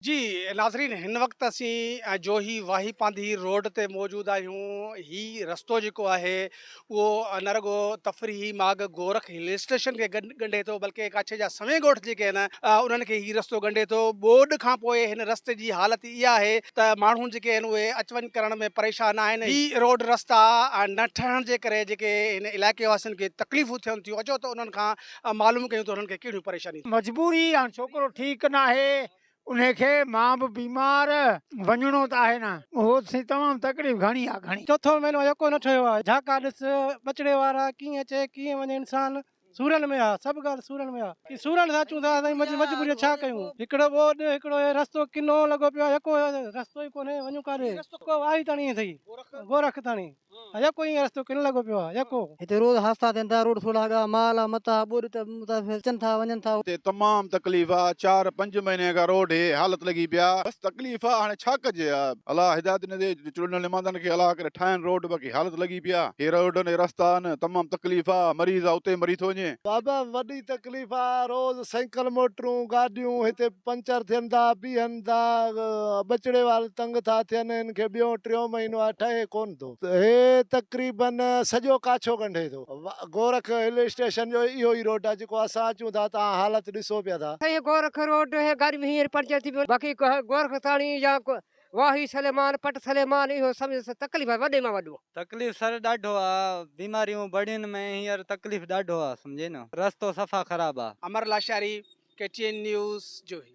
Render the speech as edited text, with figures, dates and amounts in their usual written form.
जी नाज़रीन हिन वक़्तु असीं जोही वाही पांधी रोड ते मौजूदु आहियूं। ही रस्तो जेको आहे उहो न रुॻो तफ़रीही माॻ गोरख हिल स्टेशन खे ॻंढे थो, बल्कि कच्छ जा सवें ॻोठ जेके आहिनि उन्हनि खे ही रस्तो ॻंढे थो। ॿोॾि खां पोइ हिन रस्ते जी हालत इहा आहे त माण्हू जेके आहिनि उहे अचु वञु करण में परेशान आहिनि। ही रोड रस्ता न ठहण जे करे जेके हिन इलाइक़े वासियुनि खे तकलीफ़ूं थियनि थियूं, अचो त उन्हनि खां मालूम कयूं त उन्हनि खे कहिड़ियूं परेशानियूं। मजबूरी हाणे छोकिरो ठीकु न आहे, उनखे मां बि बीमार, वञिणो त आहे न, उहो तमामु तकलीफ़ घणी आहे घणी। चौथो महीनो यको न ठहियो आहे। झाका ॾिस बचड़े वारा कीअं अचे कीअं वञे इंसान। सूरन में आहे, सभु ॻाल्हि सूरन में आहे। सूरन सां अचूं था असां मजबूरी छा कयूं। हिकिड़ो ॿोॾि हिकिड़ो रस्तो किनो लॻो पियो आहे, यको रस्तो ई कोन्हे, वञूं काॾे। वाही ताणी अथई गोरख ताणी, यको ई रस्तो किनो लॻो पियो आहे यको। हिते रोज़ हादसा थियनि था, रोड थोरा अॻा माल आहे, मथां ॿोॾि त अचनि था वञनि था। हिते तमाम तकलीफ़ आहे। 4-5 महीने का रोड है, हालत लगी पिया। बस तकलीफ़ आहे, हाणे छा कजे। अलाह हिदायत न दे, चुनल निमादन खे अलाह करे ठाहिनि रोड, बाक़ी हालत लगी पिया। हे रोड ने रस्ता न तमाम तकलीफ़ आहे। मरीज़ आहे उते मरी थो वञे। बाबा वॾी तकलीफ़ आहे। रोज़ साइकिल मोटरूं गाॾियूं हिते पंचर थियनि था, बीहनि था, बचड़े वारा तंग था थियनि। हिन खे ॿियों टियों महीनो आहे, ठहे कोन थो। हे तक़रीबन सॼो काछो ॻंढे थो। गोरख हिल स्टेशन जो इहो ई रोड आहे जेको असां अचूं था। तव्हां हालत ॾिसो पिया था। गोरख रोड है, गाड़ी में हींअर पंचर थी पियो। बाक़ी गोरख ताणी या वाही सलेमान पट सलेमान इहो सभु तकलीफ़ आहे वॾे मां वॾो। तकलीफ़ सर ॾाढो आहे। बीमारियूं बड़ियुनि में हींअर तकलीफ़ ॾाढो आहे, सम्झे न। रस्तो सफ़ा ख़राबु आहे। अमर लाशारी, KTN न्यूज़ जोही।